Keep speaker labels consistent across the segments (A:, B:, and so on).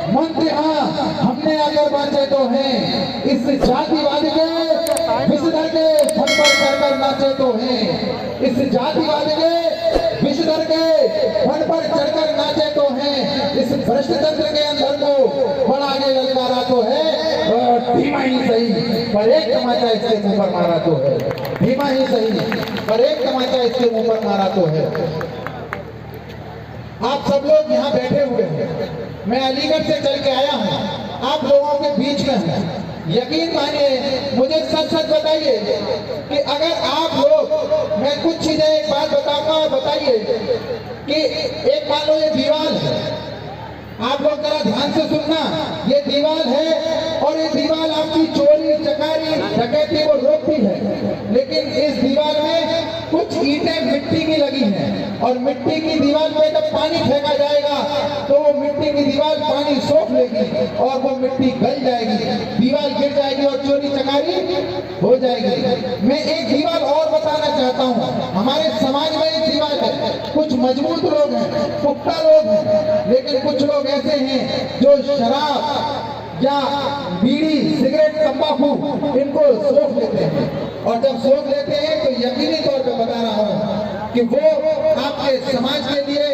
A: मंत्री हाँ हमने आकर बांचे तो हैं, इस जातिवाद के विषधर के फन पर चढ़कर नाचे तो हैं, इस जातिवाद के विषधर के फन पर चढ़कर नाचे तो हैं, इस भ्रष्ट तंत्र के अंदर को बड़ा आगे ललकारा तो है, धीमा ही सही पर एक तमाचा इसके मुंह पर मारा तो है, धीमा ही सही पर एक तमाचा इसके मुंह पर मारा तो है। आप सब लोग यहाँ बैठे हुए हैं, मैं अलीगढ़ से चल के आया हूँ, आप लोगों के बीच में हूँ। यकीन मानिए, मुझे सच सच बताइए कि अगर आप लोग, मैं कुछ चीजें एक बात बताऊंगा, बताइए कि एक मान लो ये दीवार है, आप लोग जरा ध्यान से सुनना, ये दीवार है और ये दीवार आपकी चोरी चकारी डकैती को रोकती है, लेकिन इस दीवार में कुछ ईंटें मिट्टी की लगी हैं और मिट्टी की दीवार पे जब पानी फेंका जाएगा तो वो मिट्टी की दीवार पानी सोख लेगी और वो मिट्टी गल जाएगी, दीवार गिर जाएगी और चोरी चकारी हो जाएगी। मैं एक दीवार और बताना चाहता हूँ, हमारे समाज में एक दीवार है, कुछ मजबूत लोग हैं, पुख्ता लोग हैं, लेकिन कुछ लोग ऐसे हैं जो शराब या बीड़ी सिगरेट तंबाकू इनको सोख लेते हैं, और जब सोख लेते हैं तो यकीनी तौर पे बता रहा हूँ कि वो आपके समाज के लिए,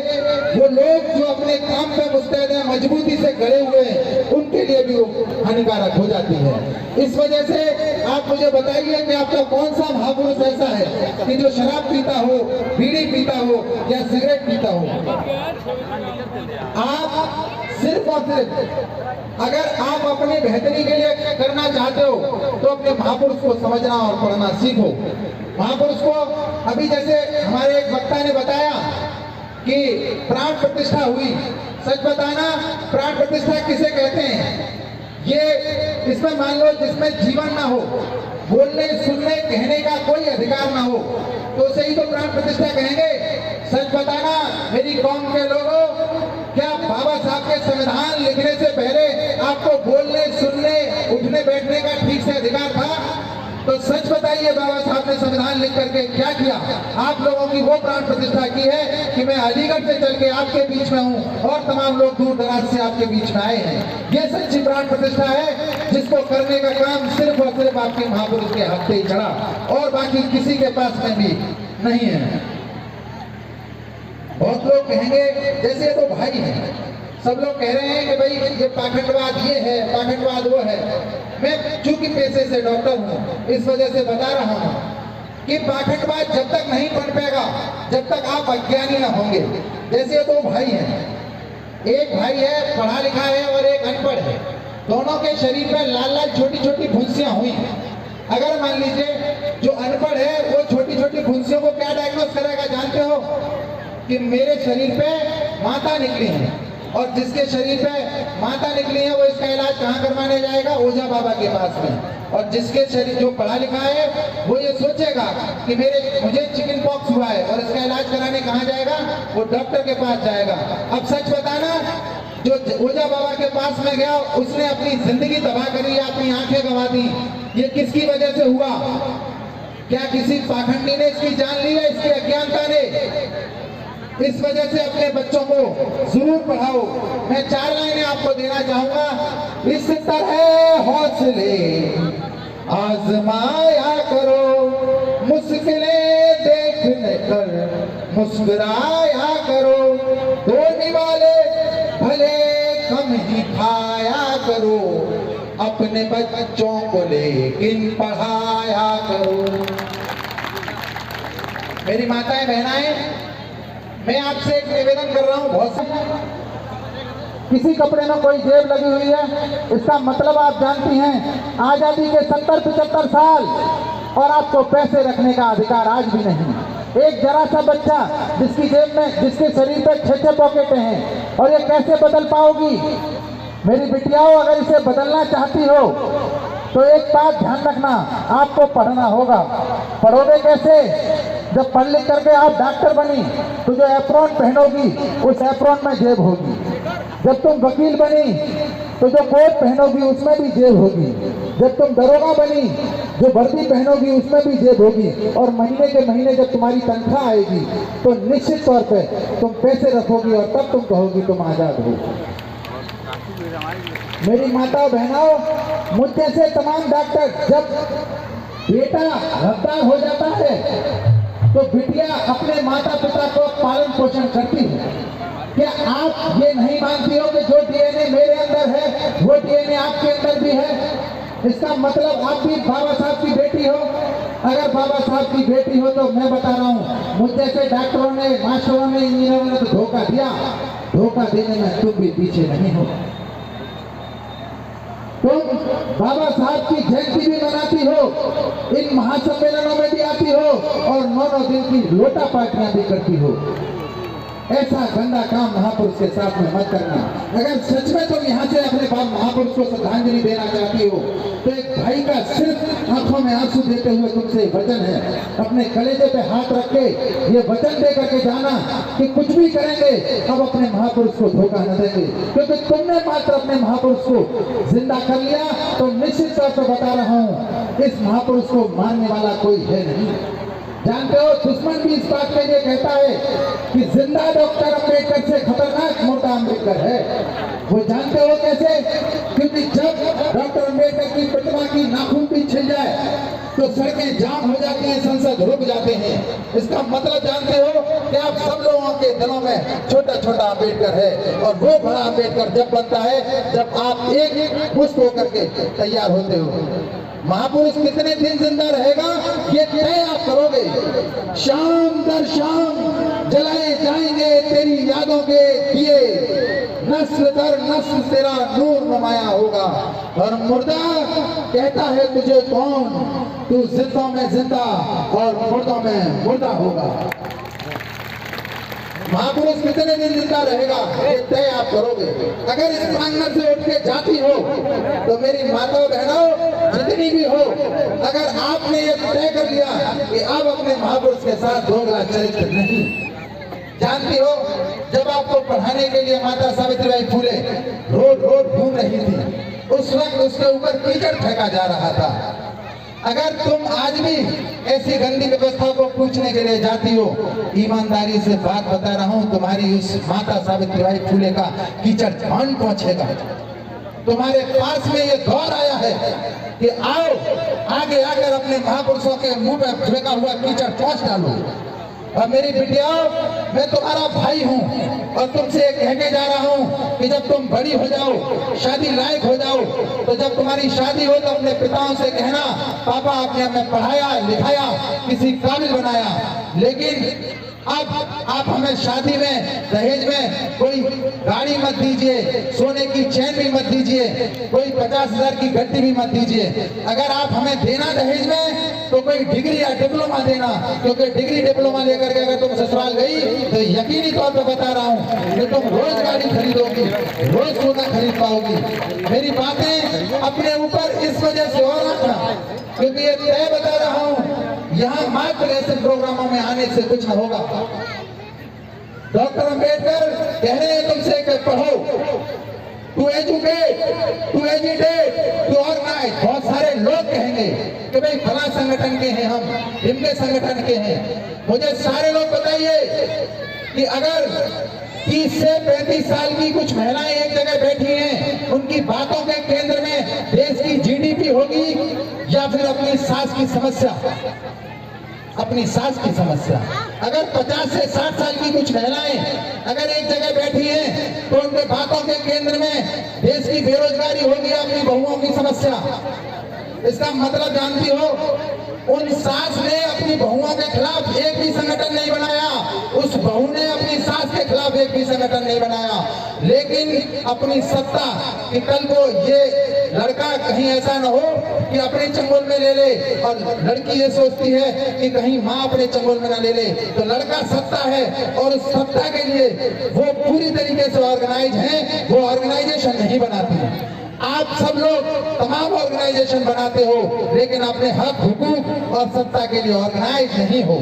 A: वो लोग जो अपने काम पे मुस्तैद हैं, मजबूती से गड़े हुए हैं, उनके लिए भी वो हानिकारक हो जाती है। इस वजह से आप मुझे बताइए कि आपका कौन सा महापुरुष ऐसा है कि जो शराब पीता हो, बीड़ी पीता हो या सिगरेट पीता हो। आप सिर्फ और सिर्फ अगर आप अपनी बेहतरी के लिए करना चाहते हो तो अपने महापुरुष को समझना और पढ़ना सीखो। महापुरुष को अभी जैसे हमारे एक वक्ता ने बताया कि प्राण प्रतिष्ठा हुई, सच बताना प्राण प्रतिष्ठा किसे कहते हैं? ये इसमें मान लो जिसमें जीवन ना हो, बोलने सुनने कहने का कोई अधिकार ना हो, तो उसे ही तो प्राण प्रतिष्ठा कहेंगे। सच बताना मेरी कौम के लोगों, क्या बाबा साहब के संविधान लिखने से पहले आपको बोलने सुनने उठने बैठने का ठीक से अधिकार था? तो सच बताइए, बाबा साहब ने संविधान लिख करके क्या किया? आप लोगों की वो प्राण प्रतिष्ठा की है कि मैं अलीगढ़ से चल के आपके बीच में हूँ और तमाम लोग दूर दराज से आपके बीच में आए हैं। ये सच्ची प्राण प्रतिष्ठा है जिसको करने का काम सिर्फ और सिर्फ आपके महापुरुष के हाथ पे ही चढ़ा और बाकी किसी के पास में भी नहीं है। बहुत लोग कहेंगे जैसे तो भाई है, सब लोग कह रहे हैं कि भाई ये पाखंडवाद ये है, पाखंडवाद वो है। मैं चूंकि पेशे से डॉक्टर हूँ, इस वजह से बता रहा हूँ कि पाखंडवाद जब तक नहीं पनपेगा जब तक आप अज्ञानी ना होंगे। जैसे दो भाई हैं, एक भाई है पढ़ा लिखा है और एक अनपढ़ है, दोनों के शरीर में लाल लाल छोटी छोटी फुंसियां हुई। अगर मान लीजिए जो अनपढ़ है वो छोटी छोटी फुंसियों को क्या डायग्नोस करेगा जानते हो? कि मेरे शरीर पे माता निकली है, और जिसके शरीर पे माता निकली है वो इसका इलाज कहाँ करवाने जाएगा? ओझा बाबा के पास में। और जिसके शरीर जो पढ़ा लिखा है वो ये सोचेगा कि मुझे चिकन पॉक्स हुआ है और इसका इलाज कराने कहाँ जाएगा? वो डॉक्टर के पास जाएगा। अब सच बताना, जो ओझा बाबा के पास में गया उसने अपनी जिंदगी तबाह करी, अपनी आंखें गंवा दी। ये किसकी वजह से हुआ? क्या किसी पाखंडी ने इसकी जान ली है? इसकी अज्ञानता ने? इस वजह से अपने बच्चों को जरूर पढ़ाओ। मैं 4 लाइनें आपको देना चाहूंगा। इस तरह हौसले आजमाया करो, मुश्किलें देखने कर मुस्कुराया करो, धोने वाले भले कम ही खाया करो, अपने बच्चों को लेकिन पढ़ाया करो। मेरी माताएं बहनाएं, मैं आपसे एक निवेदन कर रहा हूँ। बहुत किसी कपड़े में कोई जेब लगी हुई है, इसका मतलब आप जानती हैं आजादी के 70-75 साल, और आपको पैसे रखने का अधिकार आज भी नहीं। एक जरा सा बच्चा जिसकी जेब में, जिसके शरीर पे 6-6 पॉकेटें हैं, और ये कैसे बदल पाओगी? मेरी बिटियाओं, अगर इसे बदलना चाहती हो तो एक बात ध्यान रखना, आपको पढ़ना होगा। पढ़ोगे कैसे? जब पढ़ लिख करके आप डॉक्टर बनी तो जो एप्रॉन पहनोगी उस एप्रॉन में जेब होगी। जब तुम वकील बनी तो जो कोट पहनोगी उसमें भी जेब होगी। जब तुम दरोगा बनी जो वर्दी पहनोगी उसमें भी जेब होगी। और महीने के महीने जब तुम्हारी तनख्वाह आएगी तो निश्चित तौर पे तुम पैसे रखोगी और तब तुम कहोगी तुम आजाद हो। मेरी माताओं बहनों, मुझ जैसे तमाम डॉक्टर, जब बेटा रफ्तार हो जाता है तो बिटिया अपने माता पिता को पालन पोषण करती है। क्या आप ये नहीं मानती हो कि जो डीएनए मेरे अंदर है वो डीएनए आपके अंदर भी है? इसका मतलब आप भी बाबा साहब की बेटी हो। अगर बाबा साहब की बेटी हो तो मैं बता रहा हूँ, मुझ जैसे डॉक्टरों ने, मास्टरों ने, इंजीनियरों ने तो धोखा दिया, धोखा देने में तुम भी पीछे नहीं हो। तुम बाबा साहब की जयंती भी मनाती हो, इन महासम्मेलनों में भी आती हो और 9 दिन की लोटा पार्टियां भी करती हो। ऐसा गंदा काम महापुरुष के साथ में मत करना। अगर सच में तुम यहाँ से अपने महापुरुष को श्रद्धांजलि देना चाहती हो तो एक भाई का सिर्फ आंखों में आंसू देते हुए तुमसे वचन है, अपने कलेजे पे हाथ रख के ये वचन दे करके जाना कि कुछ भी करेंगे अब अपने महापुरुष को धोखा न देंगे, क्योंकि तुमने मात्र अपने महापुरुष को जिंदा कर लिया तो निश्चित तौर पर बता रहा हूँ इस महापुरुष को मारने वाला कोई है नहीं। जानते हो, दुश्मन भी इस बात में ये कहता है कि जिंदा डॉक्टर अम्बेडकर से खतरनाक मुर्दा अम्बेडकर है। वो जानते हो कैसे? क्योंकि जब डॉक्टर अम्बेडकर की प्रतिमा की नाखून भी छिल जाए तो सड़कें जाम हो जाती हैं, संसद रुक जाते हैं। इसका मतलब जानते हो कि आप सब लोगों के दिलों में छोटा छोटा अम्बेडकर है और वो बड़ा अम्बेडकर जब बनता है जब आप एक पुष्प होकर के तैयार होते हो। महापुरुष कितने दिन जिंदा रहेगा ये तय आप करोगे। शाम दर शाम जलाए जाएंगे तेरी यादों के दिए, नस्ल दर नस्ल तेरा नूर नुमाया होगा। और मुर्दा कहता है तुझे कौन, तू जिंदों में जिंदा और मुर्दों में मुर्दा होगा। महापुरुष कितने दिन जिंदा रहेगा ये तय आप करोगे। अगर इस प्रांगण से उठ के जाती हो तो मेरी माताओं बहनों जितनी भी हो, अगर आपने ये तय कर लिया कि आप अपने महापुरुष के साथ दोगला चरित्र नहीं। जानती हो, जब आपको पढ़ाने के लिए माता सावित्रीबाई फूले रोड रोड घूम रही थी, उस वक्त उसके ऊपर कीचड़ फेंका जा रहा था। अगर तुम आज भी ऐसी गंदी व्यवस्था को पूछने के लिए जाती हो, ईमानदारी से बात बता रहा हूं, तुम्हारी उस माता सावित्रीबाई फूले का कीचड़ कौन पहुंचेगा? तुम्हारे पास में ये दौर आया है कि आओ आगे आकर अपने महापुरुषों के मुंह में फेंका हुआ कीचड़ पहुंच डालो। और मेरी बिटियाओं, मैं तुम्हारा भाई हूं और तुमसे कह के जा रहा हूं कि जब तुम बड़ी हो जाओ, शादी लायक हो जाओ, तो जब तुम्हारी शादी हो तो अपने पिताओं से कहना पापा आपने हमें पढ़ाया लिखाया, किसी काबिल बनाया, लेकिन अब आप हमें शादी में दहेज में कोई गाड़ी मत दीजिए, सोने की चैन भी मत दीजिए, कोई 50,000 की गड्डी भी मत दीजिए। अगर आप हमें देना दहेज में तो कोई डिग्री या डिप्लोमा देना, क्योंकि डिग्री डिप्लोमा लेकर के अगर तुम ससुराल गई तो यकीनी तौर पर बता रहा हूँ कि तुम रोज गाड़ी खरीदोगी, रोज सोना खरीद पाओगी। मेरी बातें अपने ऊपर इस वजह से हो रहा, क्योंकि ये तय बता रहा हूँ, यहाँ मात्र ऐसे प्रोग्रामों में आने से कुछ न होगा। डॉक्टर अम्बेडकर कह रहे हैं तुमसे कि पढ़ो, to educate, to educate, to organise. बहुत सारे लोग कहेंगे कि भाई फला संगठन के हैं हम, इनके संगठन के हैं। मुझे सारे लोग बताइए कि अगर 30 से 35 साल की कुछ महिलाएं एक जगह बैठी हैं, उनकी बातों के केंद्र में देश की जीडीपी होगी या फिर अपनी सांस की समस्या, अपनी सांस की समस्या। अगर 50 से 60 साल की कुछ महिलाएं अगर एक जगह बैठी हैं तो उनके बातों के केंद्र में देश की बेरोजगारी होगी, अपनी बहुओं की समस्या। इसका मतलब जानती हो, उन सास ने अपनी बहुओं के खिलाफ एक भी संगठन नहीं बनाया, उस बहू ने अपनी सास के खिलाफ एक भी संगठन नहीं बनाया, लेकिन अपनी सत्ता कि कल को ये लड़का कहीं ऐसा न हो कि अपने चंगुल में ले ले, और लड़की ये सोचती है कि कहीं माँ अपने चंगुल में न ले ले, तो लड़का सत्ता है और उस सत्ता के लिए वो पूरी तरीके से ऑर्गेनाइज है, वो ऑर्गेनाइजेशन नहीं बनाती। आप सब लोग तमाम ऑर्गेनाइजेशन बनाते हो, लेकिन अपने हक हुकूक और सत्ता के लिए ऑर्गेनाइज नहीं हो।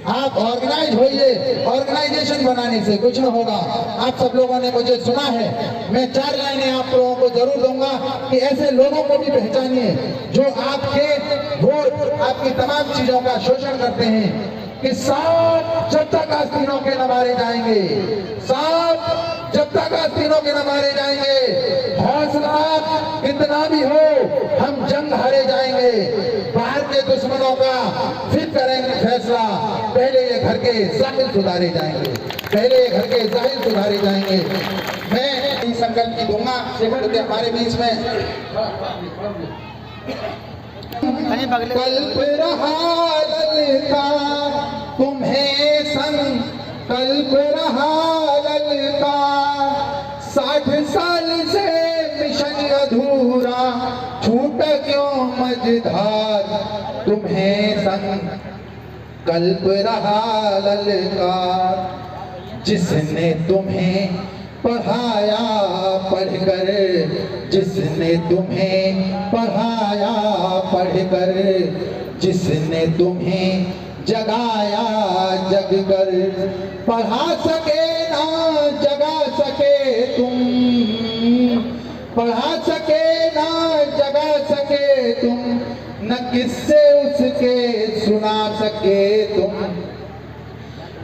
A: आप ऑर्गेनाइज होइए, ऑर्गेनाइजेशन बनाने से कुछ न होगा। आप सब लोगों ने मुझे सुना है, मैं 4 लाइनें आप लोगों को जरूर दूंगा कि ऐसे लोगों को भी पहचानिए जो आपके वोट, आपकी तमाम चीजों का शोषण करते हैं। कि 7 जब तक आस्तीनों के न मारे जाएंगे, 7 जब तक आस्तीनों के न मारे जाएंगे, हौसला कितना भी हो, हम जंग हारे जाएंगे। बाहर के दुश्मनों का फिर करेंगे फैसला, पहले ये घर के जाहिर सुधारे जाएंगे, पहले ये घर के जाहिर सुधारे जाएंगे। मैं संकल्प की दूंगा क्योंकि हमारे बीच में कल्प रहा ललका, तुम्हें संकल्प रहा ललका, 60 साल से मिशन अधूरा, छूटा क्यों मझधार, तुम्हें संकल्प रहा ललकार। जिसने तुम्हें पढ़ाया पढ़कर, जिसने तुम्हें पढ़ाया पढ़कर, जिसने तुम्हें जगाया जग कर, पढ़ा सके ना जगा सके तुम, पढ़ा सके ना जगा सके तुम, न किससे उसके सुना सके तुम,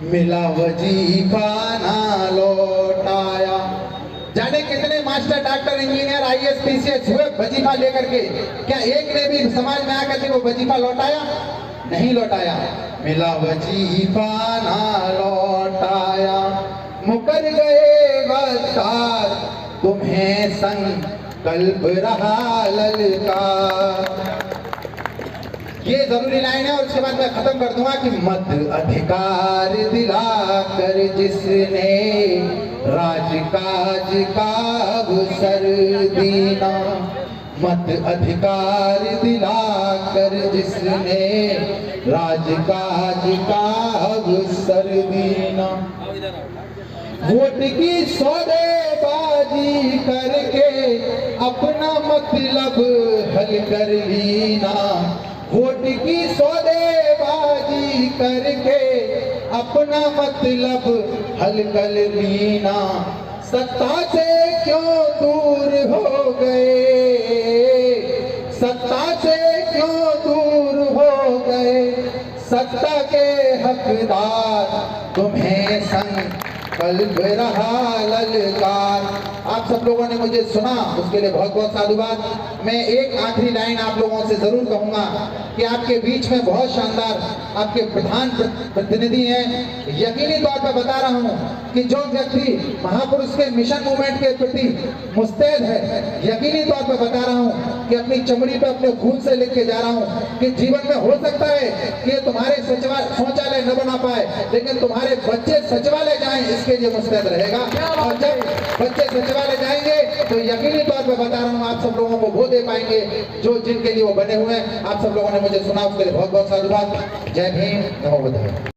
A: मिला वजीफा ना लौटाया। जाने कितने master, doctor, engineer, IAS, PCS हुए वजीफा लेकर के, क्या एक ने भी समाज में आकर के वो वजीफा लौटाया? नहीं लौटाया। मिला वजीफा ना लौटाया, मुकर गए वस्तार, तुम्हें संकल्प रहा ललकार। ये जरूरी लाइन है और उसके बाद मैं खत्म कर दूंगा कि मत अधिकार दिलाकर जिसने राजकाज का अवसर दीना, मत अधिकार दिलाकर जिसने राजकाज का अवसर दीना, वोट की सौदेबाजी करके अपना मतलब हल कर लीना, वोट की सौदेबाजी करके अपना मतलब हल कर लीना, सत्ता से क्यों दूर हो गए, सत्ता से क्यों दूर हो गए, सत्ता के हकदार, तुम्हें संकल्प रहा ललकार। आप सब लोगों ने मुझे सुना, उसके लिए बहुत बहुत साधुवाद। मैं एक आखिरी लाइन आप लोगों से जरूर कहूंगा कि आपके बीच में बहुत शानदार आपके प्रधान प्रतिनिधि हैं। यकीनी तौर पर बता रहा हूं कि जो व्यक्ति महापुरुष के मिशन मूवमेंट के प्रति मुस्तैद है, यकीनी तौर पर बता रहा हूं कि अपनी चमड़ी पे अपने खून से लिख के जा रहा हूं कि जीवन में हो सकता है कि ये तुम्हारे शौचालय न बना पाए, लेकिन तुम्हारे बच्चे सचिवालय जाएं, इसके लिए मुस्तैद रहेगा। और जब बच्चे सचिवालय जाएंगे तो यकीनी तौर पर बता रहा हूँ आप सब लोगों को वो दे पाएंगे जो जिनके लिए वो बने हुए हैं। आप सब लोगों ने मुझे सुना, उसके लिए बहुत बहुत साधुवाद। जय भीम, नमो बुद्धाय।